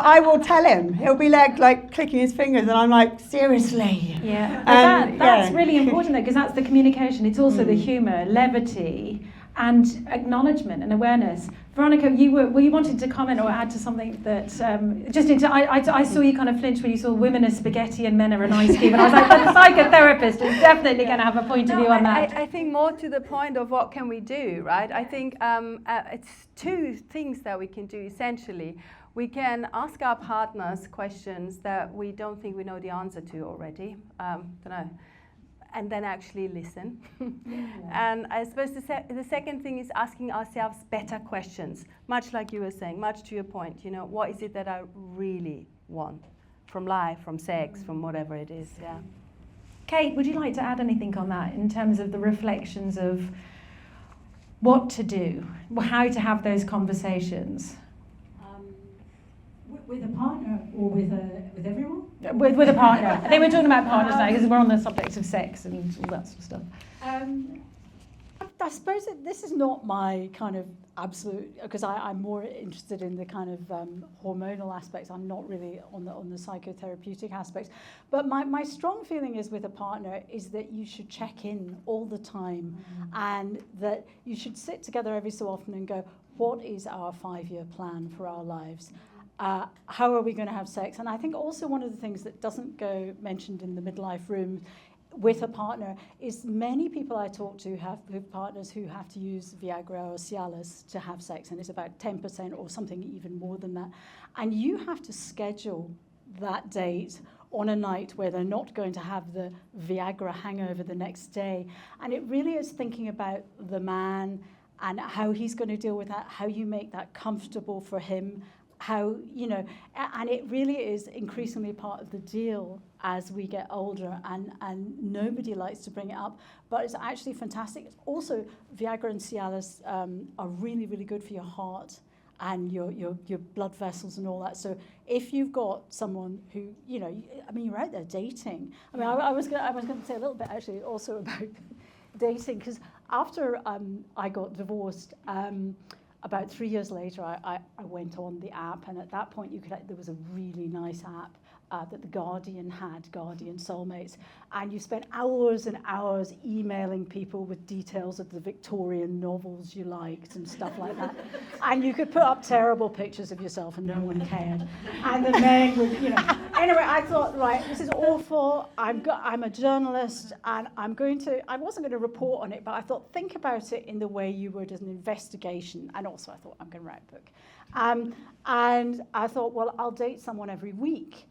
B: I will tell him. He'll be like clicking his fingers, and I'm like, seriously.
A: Yeah, but that's really important though, because that's the communication. It's also the humour, levity, and acknowledgement and awareness. Veronika, you wanted to comment or add to something that I saw you kind of flinch when you saw women as spaghetti and men are an ice cube, and I was like, the psychotherapist is definitely going to have a point of view on that.
D: I think more to the point of what can we do, right? I think it's two things that we can do essentially. We can ask our partners questions that we don't think we know the answer to already. Don't know. And then actually listen. And I suppose the second thing is asking ourselves better questions, much like you were saying, much to your point, you know, what is it that I really want from life, from sex, from whatever it is, yeah.
A: Kate, would you like to add anything on that in terms of the reflections of what to do, how to have those conversations?
F: With a partner or with everyone?
A: With a partner. I think we're talking about partners now because we're on the subject of sex and all that sort of stuff.
C: I suppose that this is not my kind of absolute, because I'm more interested in the kind of hormonal aspects. I'm not really on the psychotherapeutic aspects. But my strong feeling is with a partner is that you should check in all the time, and that you should sit together every so often and go, what is our 5-year plan for our lives? How are we going to have sex? And I think also one of the things that doesn't go mentioned in the midlife room with a partner is many people I talk to have partners who have to use Viagra or Cialis to have sex, and it's about 10% or something even more than that. And you have to schedule that date on a night where they're not going to have the Viagra hangover the next day. And it really is thinking about the man and how he's going to deal with that, how you make that comfortable for him, how, you know, and it really is increasingly part of the deal as we get older, and nobody likes to bring it up, but it's actually fantastic. It's also, Viagra and Cialis are really, really good for your heart and your blood vessels and all that. So if you've got someone who, you know, I mean, you're out there dating. I mean, I was going to say a little bit actually also about dating, because after I got divorced, about 3 years later, I went on the app, and at that point, there was a really nice app that the Guardian had, Guardian Soulmates, and you spent hours and hours emailing people with details of the Victorian novels you liked and stuff like that, and you could put up terrible pictures of yourself, and no one cared, and the men would, you know. Anyway, I thought, right, this is awful. I'm a journalist, and I wasn't going to report on it, but I thought, think about it in the way you would as an investigation. And also I thought, I'm going to write a book. And I thought, well, I'll date someone every week.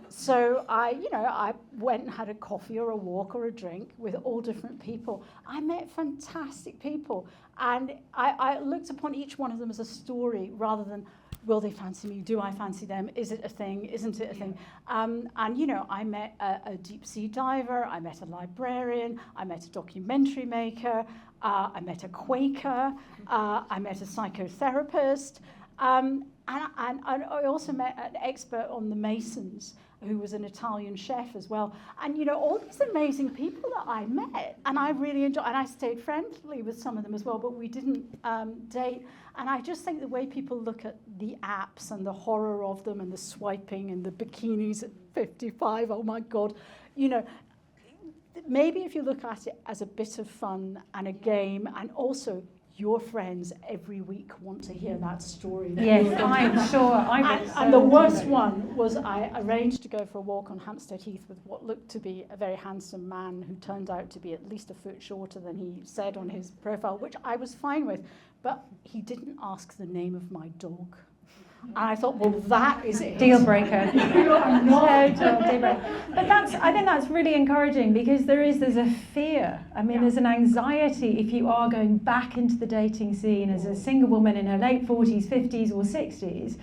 C: So I went and had a coffee or a walk or a drink with all different people. I met fantastic people. And I looked upon each one of them as a story rather than, will they fancy me? Do I fancy them? Is it a thing? Isn't it a thing? And, you know, I met a deep sea diver. I met a librarian. I met a documentary maker. I met a Quaker. I met a psychotherapist. And I also met an expert on the Masons, who was an Italian chef as well. And, you know, all these amazing people that I met, and I really enjoyed, and I stayed friendly with some of them as well, but we didn't date. And I just think the way people look at the apps and the horror of them and the swiping and the bikinis at 55, oh my God, you know, maybe if you look at it as a bit of fun and a game, and also your friends every week want to hear that story.
A: Yes, I'm sure.
C: And the worst one was I arranged to go for a walk on Hampstead Heath with what looked to be a very handsome man who turned out to be at least a foot shorter than he said on his profile, which I was fine with. But he didn't ask the name of my dog. And I thought, well, that is it.
A: Deal breaker. Total deal breaker. But I think that's really encouraging, because there's a fear. I mean, there's an anxiety if you are going back into the dating scene as a single woman in her late 40s, 50s or 60s.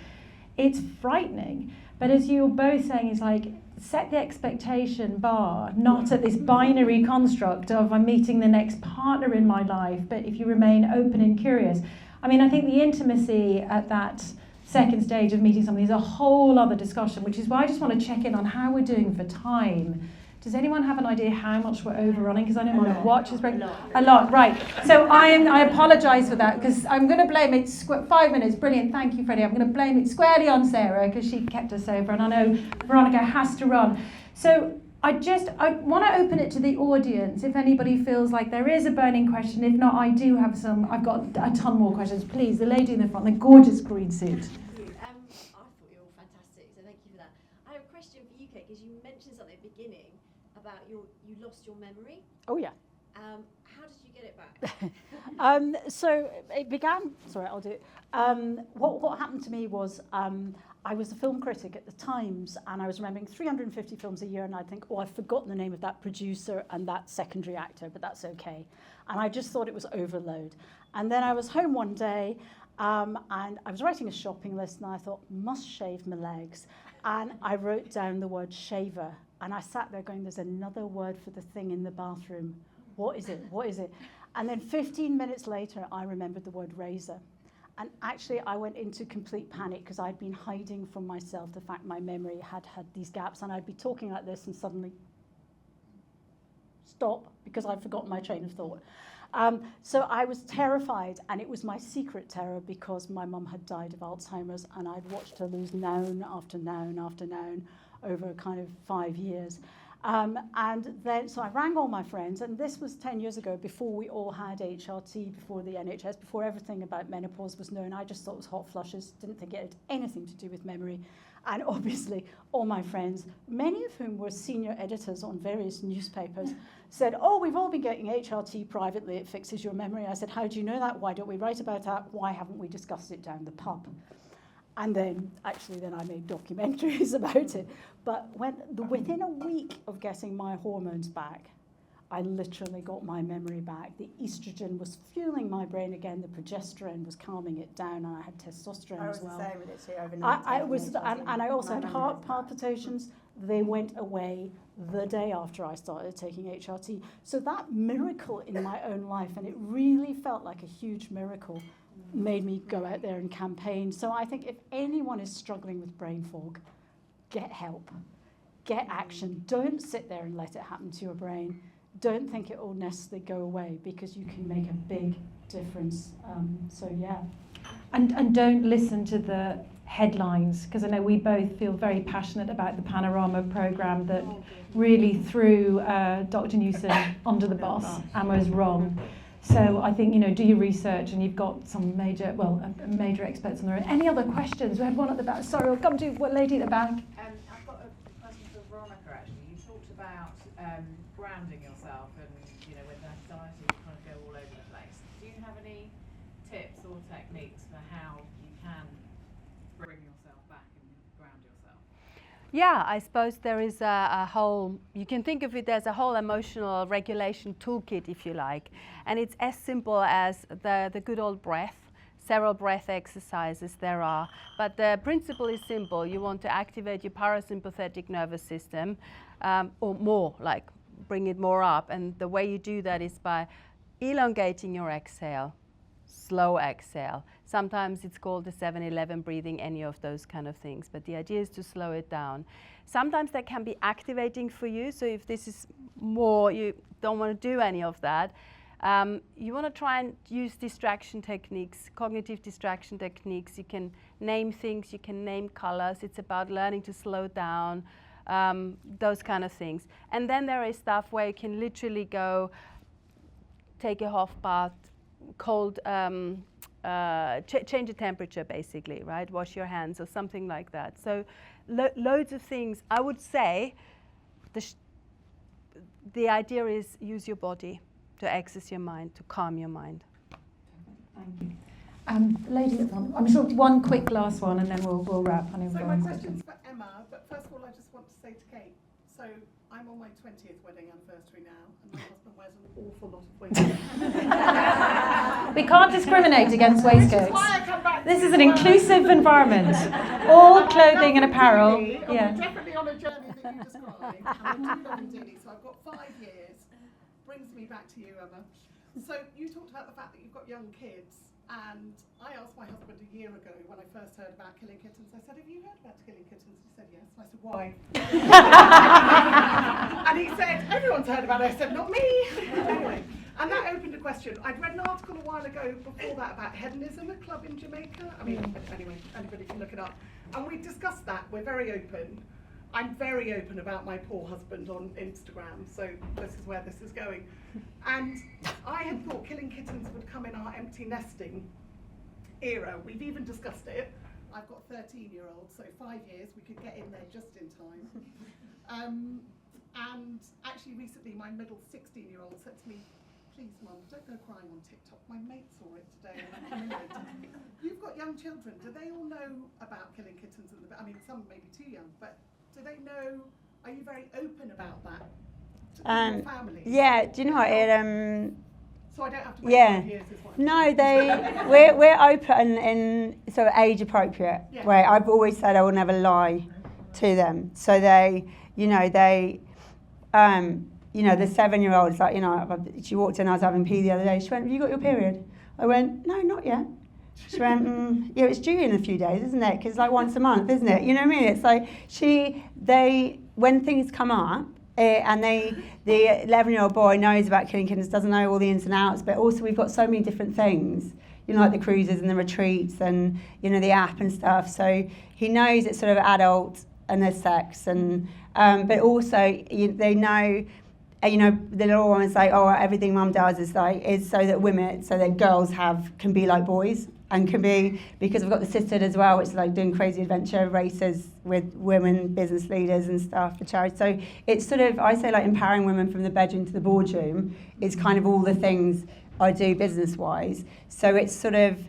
A: It's frightening. But as you're both saying, it's like, set the expectation bar, not at this binary construct of I'm meeting the next partner in my life, but if you remain open and curious. I mean, I think the intimacy at that second stage of meeting somebody is a whole other discussion, which is why I just want to check in on how we're doing for time Does anyone have an idea how much we're overrunning? Because I know my watch is breaking. A lot, right. So I apologise for that, because I'm going to blame it, 5 minutes, brilliant, thank you, Freddie. I'm going to blame it squarely on Sarah, because she kept us over, and I know Veronika has to run. So I want to open it to the audience, if anybody feels like there is a burning question. If not, I've got a ton more questions. Please, the lady in the front, the gorgeous green suit.
G: I thought you were all fantastic, so thank you for that. I have a question for you, Kate, because you mentioned something at the beginning about you lost your memory.
C: Oh, yeah.
G: How did you get it back?
C: So it began, sorry, I'll do it. What happened to me was I was a film critic at the Times, and I was remembering 350 films a year, and I'd think, oh, I've forgotten the name of that producer and that secondary actor, but that's okay. And I just thought it was overload. And then I was home one day, and I was writing a shopping list, and I thought, must shave my legs. And I wrote down the word shaver, and I sat there going, there's another word for the thing in the bathroom. What is it? What is it? And then 15 minutes later, I remembered the word razor. And actually, I went into complete panic, because I'd been hiding from myself the fact my memory had these gaps, and I'd be talking like this and suddenly stop, because I'd forgotten my train of thought. So I was terrified, and it was my secret terror, because my mum had died of Alzheimer's, and I'd watched her lose noun after noun after noun over kind of 5 years. And then, so I rang all my friends, and this was 10 years ago, before we all had HRT, before the NHS, before everything about menopause was known. I just thought it was hot flushes, didn't think it had anything to do with memory. And obviously, all my friends, many of whom were senior editors on various newspapers, said, oh, we've all been getting HRT privately, it fixes your memory. I said, how do you know that? Why don't we write about that? Why haven't we discussed it down the pub? And then I made documentaries about it. But within a week of getting my hormones back, I literally got my memory back. The estrogen was fueling my brain again. The progesterone was calming it down, and I had testosterone as well.
B: I was the same with it too overnight.
C: And I also had heart palpitations. They went away the day after I started taking HRT. So that miracle in my own life, and it really felt like a huge miracle, made me go out there and campaign. So I think if anyone is struggling with brain fog, get help, get action. Don't sit there and let it happen to your brain. Don't think it will necessarily go away, because you can make a big difference.
A: And don't listen to the headlines, because I know we both feel very passionate about the Panorama programme that really threw Dr. Newson under the bus and was wrong. So I think, do your research, and you've got some major experts on there. Any other questions? We had one at the back. Sorry, we'll come to what lady at the back.
H: I've got a question for Veronika, actually. You talked about grounding yourself, and, with anxiety, you kind of go all over the place. Do you have any tips or techniques for how you can bring yourself back and ground yourself?
D: Yeah, I suppose there is a whole, you can think of it as a whole emotional regulation toolkit, if you like. And it's as simple as the good old breath, several breath exercises there are. But the principle is simple. You want to activate your parasympathetic nervous system, or more, like bring it more up. And the way you do that is by elongating your exhale, slow exhale. Sometimes it's called the 7-11 breathing, any of those kind of things. But the idea is to slow it down. Sometimes that can be activating for you. So if this is more, you don't want to do any of that, you want to try and use distraction techniques, cognitive distraction techniques. You can name things, you can name colors. It's about learning to slow down, those kind of things. And then there is stuff where you can literally go take a half bath, cold, change the temperature basically, right? Wash your hands or something like that. So loads of things. I would say the idea is use your body to access your mind, to calm your mind.
A: Thank you. Lady at the front, I'm sure one quick last one, and then we'll wrap.
I: So my question's for Emma, but first of all I just want to say to Kate, so I'm on my 20th wedding anniversary now, and my husband wears an awful lot of waistcoats.
A: We can't discriminate against waistcoats.
I: Why I come back
A: This is an inclusive environment. All clothing and apparel.
I: Yeah. We're definitely on a journey that you described, and I do love Dini, so I've got 5 years. Brings me back to you, Emma. So you talked about the fact that you've got young kids. And I asked my husband a year ago when I first heard about killing kittens, I said, have you heard about killing kittens? He said, yes. And I said, why? And he said, everyone's heard about it. I said, not me. Anyway, and that opened a question. I'd read an article a while ago before that about hedonism, a club in Jamaica. I mean, anyway, anybody can look it up. And we discussed that. We're very open. I'm very open about my poor husband on Instagram, so this is where this is going. And I had thought killing kittens would come in our empty nesting era. We've even discussed it. I've got 13-year-olds, so 5 years, we could get in there just in time. And actually recently my middle 16-year-old said to me, please Mum, don't go crying on TikTok. My mate saw it today and I'm coming later. You've got young children, do they all know about killing kittens in the I mean, some may be too young, but do they know, are you very open about that to your family?
B: Yeah, do you know what,
I: so I don't have to wait 5 years as well.
B: No, we're open in sort of age appropriate way. I've always said I will never lie to them. So the 7-year-old is like, she walked in, I was having pee the other day, she went, have you got your period? I went, no, not yet. She went, yeah, it's due in a few days, isn't it? Because it's like once a month, isn't it? You know what I mean? It's like when things come up, and the 11-year-old boy knows about killing kittens, doesn't know all the ins and outs, but also we've got so many different things, like the cruises and the retreats and, the app and stuff. So he knows it's sort of adult and there's sex, and but also they know. The little one is like, oh, everything Mum does is so that girls can be like boys, and can be, because we've got the sisterhood as well, which is like doing crazy adventure races with women business leaders and stuff for charity. So it's sort of, I say, like empowering women from the bedroom to the boardroom is kind of all the things I do business wise. So it's sort of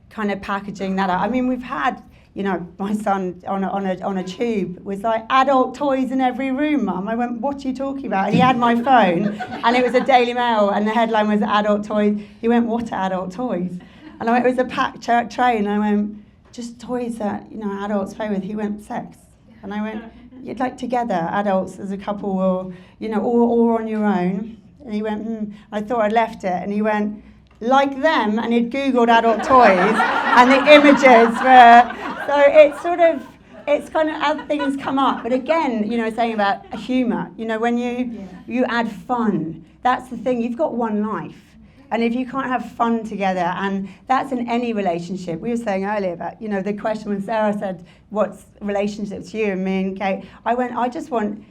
B: kind of packaging that up. I mean, we've had, my son on a tube was like, adult toys in every room, Mum. I went, what are you talking about? And he had my phone, and it was a Daily Mail, and the headline was adult toys. He went, what are adult toys? And I went, it was a packed tray, and I went, just toys that, adults play with. He went, sex. And I went, you'd like together, adults as a couple, or, or on your own. And he went, I thought I'd left it. And he went, like them, and he'd Googled adult toys, and the images were, so it's kind of as things come up. But again, saying about humour, when you add fun, that's the thing, you've got one life. And if you can't have fun together, and that's in any relationship. We were saying earlier about, the question when Sarah said, what's relationships to you and me and Kate? I went, I just want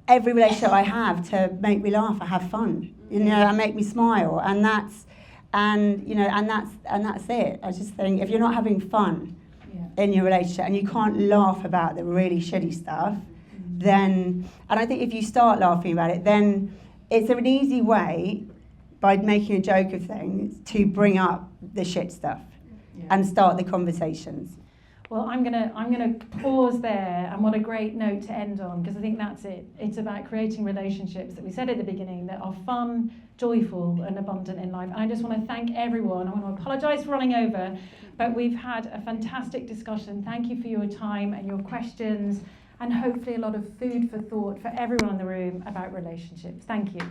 B: every relationship I have to make me laugh or have fun, and make me smile. And that's it. I just think if you're not having fun in your relationship and you can't laugh about the really shitty stuff, then, and I think if you start laughing about it, then it's an easy way, by making a joke of things, to bring up the shit stuff and start the conversations.
A: Well, I'm gonna pause there, and what a great note to end on, because I think that's it. It's about creating relationships that we said at the beginning that are fun, joyful, and abundant in life. And I just want to thank everyone. I want to apologise for running over, but we've had a fantastic discussion. Thank you for your time and your questions, and hopefully a lot of food for thought for everyone in the room about relationships. Thank you.